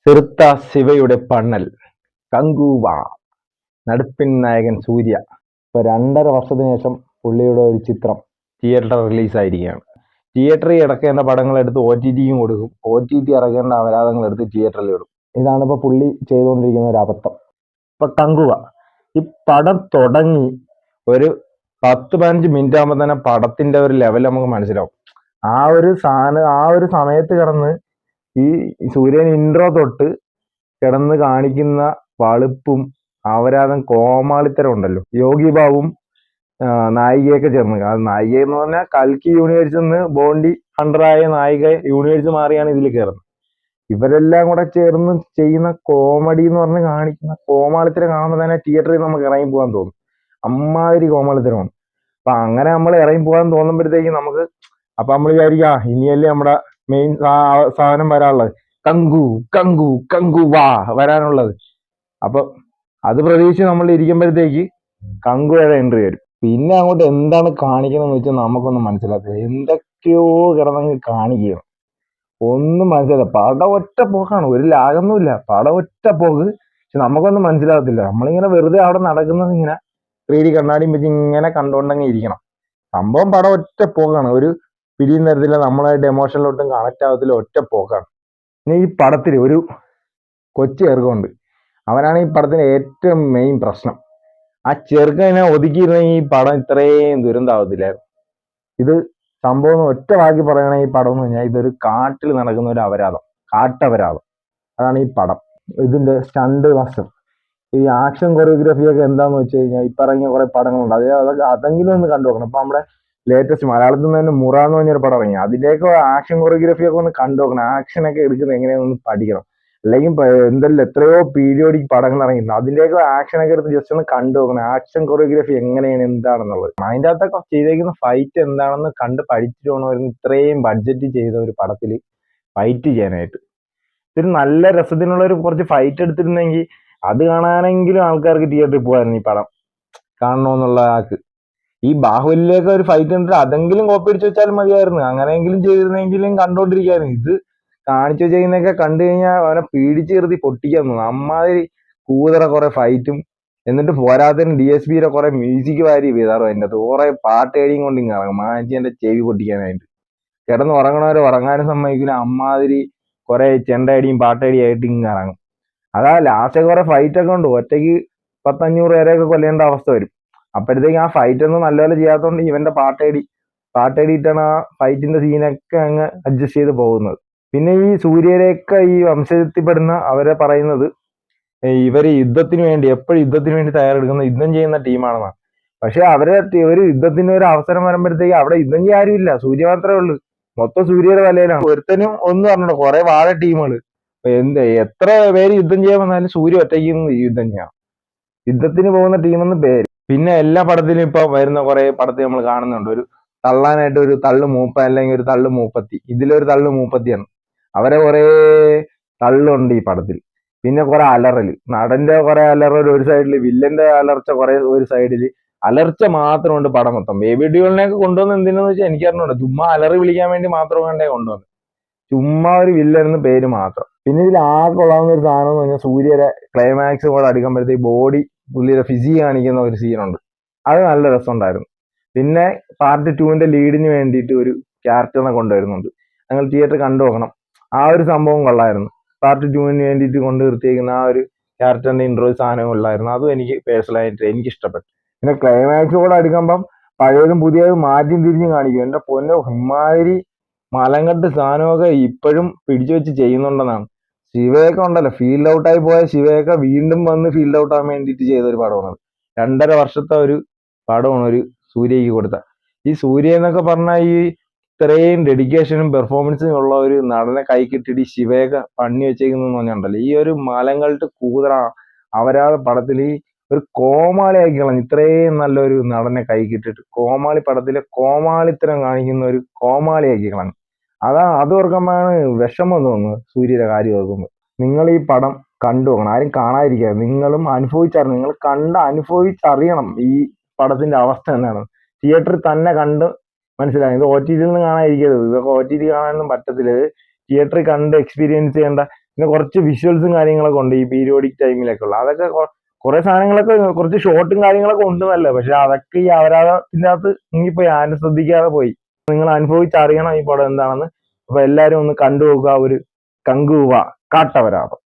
സിറുത്ത ശിവയുടെ പണ്ണൽ, കങ്കൂവ, നടുപ്പിൻ നായകൻ സൂര്യ. ഇപ്പോൾ 2.5 വർഷത്തിന് ശേഷം പുള്ളിയുടെ ഒരു ചിത്രം തിയേറ്റർ റിലീസായിരിക്കുകയാണ്. തിയേറ്ററിൽ ഇറക്കേണ്ട പടങ്ങൾ എടുത്ത് OTTയും കൊടുക്കും, OTT ഇറക്കേണ്ട അപരാധങ്ങൾ എടുത്ത് തിയേറ്ററിൽ ഇടും. ഇതാണ് ഇപ്പോൾ പുള്ളി ചെയ്തുകൊണ്ടിരിക്കുന്ന ഒരു അബദ്ധം. ഇപ്പൊ കങ്കുവ ഈ പടം തുടങ്ങി ഒരു 10-15 മിനിറ്റ് ആകുമ്പോൾ തന്നെ പടത്തിന്റെ ഒരു ലെവൽ നമുക്ക് മനസ്സിലാവും. ആ ഒരു സമയത്ത് കിടന്ന് ഈ സൂര്യൻ ഇൻട്രോ തൊട്ട് കിടന്ന് കാണിക്കുന്ന വളുപ്പും അവരാധം കോമാളിത്തരം ഉണ്ടല്ലോ. യോഗി ബാബുവും നായികയൊക്കെ ചേർന്ന്, നായിക എന്ന് പറഞ്ഞാൽ കൽക്കി യൂണിവേഴ്സിൽ നിന്ന് ബോണ്ടി ഹണ്ടറായ നായിക യൂണിവേഴ്സ് മാറിയാണ് ഇതിൽ കയറുന്നത്. ഇവരെല്ലാം കൂടെ ചേർന്ന് ചെയ്യുന്ന കോമഡി എന്ന് പറഞ്ഞ് കാണിക്കുന്ന കോമാളിത്തരം കാണുമ്പോൾ തന്നെ തിയേറ്ററിൽ നമുക്ക് ഇറങ്ങി പോകാൻ തോന്നും. അമ്മാതിരി കോമാളിത്തരമാണ്. അപ്പൊ അങ്ങനെ നമ്മൾ ഇറങ്ങി പോകാൻ തോന്നുമ്പോഴത്തേക്കും നമുക്ക് അപ്പൊ നമ്മൾ വിചാരിക്കാം ഇനിയല്ലേ നമ്മുടെ മെയിൻ സാധനം വരാനുള്ളത്, കങ്കു കങ്കു കങ്കു വാ വരാനുള്ളത്. അപ്പൊ അത് പ്രതീക്ഷിച്ച് നമ്മൾ ഇരിക്കുമ്പോഴത്തേക്ക് കങ്കുവയുടെ എൻട്രി വരും. പിന്നെ അങ്ങോട്ട് എന്താണ് കാണിക്കണമെന്ന് വെച്ചാൽ നമുക്കൊന്നും മനസ്സിലാക്കുക, എന്തൊക്കെയോ കിടന്നങ്ങ് കാണിക്കുകയാണ്, ഒന്നും മനസ്സിലായില്ല. പടം ഒറ്റ പോക്കാണ്, ഒരു ലാഗൊന്നുമില്ല, പടം ഒറ്റ പോക്ക്. പക്ഷെ നമുക്കൊന്നും മനസ്സിലാകത്തില്ല. നമ്മളിങ്ങനെ വെറുതെ അവിടെ നടക്കുന്നത് ഇങ്ങനെ 3D കണ്ണാടിയും വെച്ച് ഇങ്ങനെ കണ്ടുകൊണ്ടങ്ങ് ഇരിക്കണം. സംഭവം പടം ഒറ്റ പോക്കാണ്, ഒരു പിടിയും തരത്തില്ല, നമ്മളായിട്ട് എമോഷനിലോട്ടും കണക്ട് ആവത്തില്ല, ഒറ്റ പോക്കാണ്. പിന്നെ ഈ പടത്തിൽ ഒരു കൊച്ചു ചെറുക്കമുണ്ട്, അവനാണ് ഈ പടത്തിന്റെ ഏറ്റവും മെയിൻ പ്രശ്നം. ആ ചെറുക്കനെ ഒതുക്കിയിരുന്നെങ്കിൽ ഈ പടം ഇത്രയും ദുരന്തമാവത്തില്ലായിരുന്നു. ഇത് സംഭവം ഒറ്റ വാക്കി പറയണ ഈ പടം എന്ന് പറഞ്ഞാൽ ഇതൊരു കാട്ടിൽ നടക്കുന്ന ഒരു അപരാധം, കാട്ടപരാധം. അതാണ് ഈ പടം. ഇതിന്റെ സ്റ്റണ്ട് വശം, ഈ ആക്ഷൻ കൊറിയോഗ്രാഫി ഒക്കെ എന്താന്ന് വെച്ച് കഴിഞ്ഞാൽ ഇപ്പൊ ഇറങ്ങിയ കുറെ പടങ്ങളുണ്ട്, അതെങ്കിലും ഒന്ന് കണ്ടു നോക്കണം. ഇപ്പൊ നമ്മുടെ ലേറ്റസ്റ്റ് മലയാളത്തിൽ നിന്ന് തന്നെ മുറ എന്ന് പറഞ്ഞൊരു പടം ഇറങ്ങി, അതിന്റെയൊക്കെ ആക്ഷൻ കൊറിയോഗ്രാഫി ഒക്കെ ഒന്ന് കണ്ടു നോക്കണം. ആക്ഷൻ ഒക്കെ എടുക്കുന്നത് എങ്ങനെയാണെന്ന് പഠിക്കണം. അല്ലെങ്കിൽ എന്തെല്ലാം എത്രയോ പീരിയോഡിക് പടങ്ങൾ ഇറങ്ങിയിട്ടുണ്ട്, അതിന്റെയൊക്കെ ആക്ഷൻ ഒക്കെ എടുത്ത് ജസ്റ്റ് ഒന്ന് കണ്ടു നോക്കണം. ആക്ഷൻ കൊറിയോഗ്രാഫി എങ്ങനെയാണ്, എന്താണെന്നുള്ളത്, അതിൻ്റെ അകത്തൊക്കെ ചെയ്തേക്കുന്ന ഫൈറ്റ് എന്താണെന്ന് കണ്ട് പഠിച്ചിട്ട് വേണമായിരുന്നു ഇത്രയും ബഡ്ജറ്റ് ചെയ്ത ഒരു പടത്തിൽ ഫൈറ്റ് ചെയ്യാനായിട്ട്. ഇതൊരു നല്ല രസത്തിനുള്ള ഒരു കുറച്ച് ഫൈറ്റ് എടുത്തിരുന്നെങ്കിൽ അത് കാണാനെങ്കിലും ആൾക്കാർക്ക് തിയേറ്ററിൽ പോകായിരുന്നു. ഈ പടം കാണണമെന്നുള്ള ആൾക്ക് ഈ ബാഹുബലിയിലേക്ക് ഒരു ഫൈറ്റ് കണ്ടിട്ട് അതെങ്കിലും കോപ്പി അടിച്ച് വെച്ചാലും മതിയായിരുന്നു, അങ്ങനെയെങ്കിലും ചെയ്തിരുന്നെങ്കിലും കണ്ടോണ്ടിരിക്കായിരുന്നു. ഇത് കാണിച്ചു ചെയ്യുന്നതൊക്കെ കണ്ടു കഴിഞ്ഞാൽ അവനെ പീഡിച്ച് കയറി പൊട്ടിക്കാൻ തോന്നും. അമ്മാതിരി കൂതറ കുറെ ഫൈറ്റും, എന്നിട്ട് പോരാത്തതിന് DSPയുടെ കുറെ മ്യൂസിക് വാരി വിതാറും, അതിൻ്റെ അകത്ത് കുറെ പാട്ട് ഏടിയും കൊണ്ട് ഇങ്ങനെ ഇറങ്ങും, മാറ്റി എൻ്റെ ചെവി പൊട്ടിക്കാനായിട്ട്. കിടന്ന് ഉറങ്ങണവരെ ഉറങ്ങാനും സമ്മതിക്കില്ല, അമ്മാതിരി കുറെ ചെണ്ടയടിയും പാട്ടടിയും ആയിട്ട് ഇങ്ങനെ ഇറങ്ങും. അതാ ലാസ്റ്റ് കുറെ ഫൈറ്റ് ഒക്കെ ഉണ്ട്, ഒറ്റയ്ക്ക് 10-500 പേരെയൊക്കെ കൊല്ലേണ്ട അവസ്ഥ വരും. അപ്പോഴത്തേക്ക് ആ ഫൈറ്റ് ഒന്നും നല്ലപോലെ ചെയ്യാത്തതുകൊണ്ട് ഇവന്റെ പാട്ടടിയിട്ടാണ് ആ ഫൈറ്റിന്റെ സീനൊക്കെ അങ്ങ് അഡ്ജസ്റ്റ് ചെയ്ത് പോകുന്നത്. പിന്നെ ഈ സൂര്യരെയൊക്കെ ഈ വംശത്തിൽപ്പെടുന്ന അവരെ പറയുന്നത് ഇവര് യുദ്ധത്തിന് വേണ്ടി എപ്പോഴും യുദ്ധത്തിന് വേണ്ടി തയ്യാറെടുക്കുന്ന യുദ്ധം ചെയ്യുന്ന ടീമാണെന്നാണ്. പക്ഷെ അവരെ ഒരു യുദ്ധത്തിന് ഒരു അവസരം വരുമ്പോഴത്തേക്ക് അവിടെ യുദ്ധം ചെയ്യാൻ ആരുമില്ല, സൂര്യ മാത്രമേ ഉള്ളൂ. മൊത്തം സൂര്യയുടെ വലയിലാണ്. ഒരുത്തനും ഒന്നും പറഞ്ഞോ, കുറെ വാഴ ടീമുകൾ, എത്ര പേര് യുദ്ധം ചെയ്യാൻ വന്നാലും സൂര്യ ഒറ്റയ്ക്ക് യുദ്ധം ചെയ്യാം. യുദ്ധത്തിന് പോകുന്ന ടീമെന്ന് പേര്. പിന്നെ എല്ലാ പടത്തിലും ഇപ്പൊ വരുന്ന കുറെ പടത്തിൽ നമ്മൾ കാണുന്നുണ്ട്, ഒരു തള്ളാനായിട്ട് ഒരു തള്ളു മൂപ്പ അല്ലെങ്കിൽ ഒരു തള്ളു മൂപ്പത്തി. ഇതിലൊരു തള്ളു മൂപ്പത്തിയാണ്. അവരെ കുറെ തള്ളുണ്ട് ഈ പടത്തിൽ. പിന്നെ കുറെ അലറല്, നടന്റെ കുറെ അലറൽ ഒരു സൈഡില്, വില്ലന്റെ അലർച്ച കുറെ ഒരു സൈഡില്, അലർച്ച മാത്രമുണ്ട് പടം മൊത്തം. ബേബി ഡ്യൂളിനെയൊക്കെ കൊണ്ടുവന്ന് എന്തിനാന്ന് വെച്ചാൽ എനിക്കറിഞ്ഞൂടാ, ചുമ്മാ അലറി വിളിക്കാൻ വേണ്ടി മാത്രം വേണ്ടേ കൊണ്ടുവന്ന്, ചുമ്മാ ഒരു വില്ലൻ എന്ന് പേര് മാത്രം. പിന്നെ ഇതിൽ ആകെ കൊള്ളാവുന്ന ഒരു സാധനം എന്ന് പറഞ്ഞാൽ സൂര്യയുടെ ക്ലൈമാക്സ് കൂടെ അടുക്കുമ്പോഴത്തേക്ക് ബോഡി പുള്ളിയുടെ ഫിസി കാണിക്കുന്ന ഒരു സീനുണ്ട്, അത് നല്ല രസമുണ്ടായിരുന്നു. പിന്നെ പാർട്ട് 2ന്റെ ലീഡിന് വേണ്ടിയിട്ട് ഒരു ക്യാരക്ടറിനെ കൊണ്ടുവരുന്നുണ്ട്, നിങ്ങൾ തിയേറ്റർ കണ്ടു നോക്കണം. ആ ഒരു സംഭവം കൊള്ളായിരുന്നു. പാർട്ട് 2ന് വേണ്ടിയിട്ട് കൊണ്ടു നിർത്തിയേക്കുന്ന ആ ഒരു ക്യാരക്ടറിന്റെ ഇൻട്രോ സാധനം ഉള്ളായിരുന്നു, അതും എനിക്ക് പേഴ്സണലായിട്ട് എനിക്ക് ഇഷ്ടപ്പെട്ടു. പിന്നെ ക്ലൈമാക്സ് കൂടെ അടുക്കുമ്പം പഴയതും പുതിയതും മാറ്റിയും തിരിഞ്ഞും കാണിക്കും. എന്റെ പൊന്നോ, ഇമാതിരി മലങ്കട്ട് സാധനമൊക്കെ ഇപ്പോഴും പിടിച്ചു വെച്ച് ചെയ്യുന്നുണ്ടെന്നാണ്. ശിവയൊക്കെ ഉണ്ടല്ലോ, ഫീൽഡ് ഔട്ടായി പോയ ശിവയൊക്കെ വീണ്ടും വന്ന് ഫീൽഡ് ഔട്ട് ആവാൻ വേണ്ടിയിട്ട് ചെയ്ത ഒരു പടമാണ്. 2.5 വർഷത്തെ ഒരു പടമാണ് ഒരു സൂര്യക്ക് കൊടുത്ത. ഈ സൂര്യ എന്നൊക്കെ പറഞ്ഞാൽ ഈ ഇത്രയും ഡെഡിക്കേഷനും പെർഫോമൻസും ഉള്ള ഒരു നടനെ കൈ കിട്ടിയിട്ട് ശിവയൊക്കെ പണി വെച്ചേക്കുന്നു പറഞ്ഞുണ്ടല്ലോ. ഈ ഒരു മലങ്കൾട്ട് കൂതറ അവരാതെ പടത്തിൽ ഈ ഒരു കോമാളിയാക്കി കളഞ്ഞു. ഇത്രയും നല്ലൊരു നടനെ കൈ കിട്ടിയിട്ട് കോമാളി പടത്തിലെ കോമാളിത്തരം കാണിക്കുന്ന ഒരു കോമാളിയാക്കി കളഞ്ഞു. അത് ഓർക്കുമ്പോഴാണ് വിഷമം തോന്നുന്നത് സൂര്യയുടെ കാര്യം ഓർക്കുമ്പോൾ. നിങ്ങൾ ഈ പടം കണ്ടു നോക്കണം, ആരും കാണാതിരിക്കുക. നിങ്ങളും അനുഭവിച്ചറിയണം, നിങ്ങൾ അനുഭവിച്ചറിയണം ഈ പടത്തിന്റെ അവസ്ഥ എന്താണ്. തിയേറ്ററിൽ തന്നെ കണ്ട് മനസ്സിലാകും. ഇത് OTT നിന്ന് കാണാതിരിക്കരുത്, ഇതൊക്കെ OTT കാണാനൊന്നും പറ്റത്തില്ല. ഇത് തിയേറ്ററിൽ കണ്ട് എക്സ്പീരിയൻസ് ചെയ്യേണ്ട. പിന്നെ കുറച്ച് വിഷ്വൽസും കാര്യങ്ങളൊക്കെ ഉണ്ട് ഈ പീരിയോഡിക് ടൈമിലൊക്കെ ഉള്ള. അതൊക്കെ കുറെ സാധനങ്ങളൊക്കെ കുറച്ച് ഷോർട്ടും കാര്യങ്ങളൊക്കെ ഉണ്ടെന്നല്ല, പക്ഷെ അതൊക്കെ ഈ അപരാധത്തിന്റെ അകത്ത് ഇനിയിപ്പോ ആരും ശ്രദ്ധിക്കാതെ പോയി. നിങ്ങൾ അനുഭവിച്ചറിയണം ഈ പടം എന്താണെന്ന്. അപ്പൊ എല്ലാരും ഒന്ന് കണ്ടു നോക്കുക. ഒരു കങ്കുവ കാട്ടപരാധം.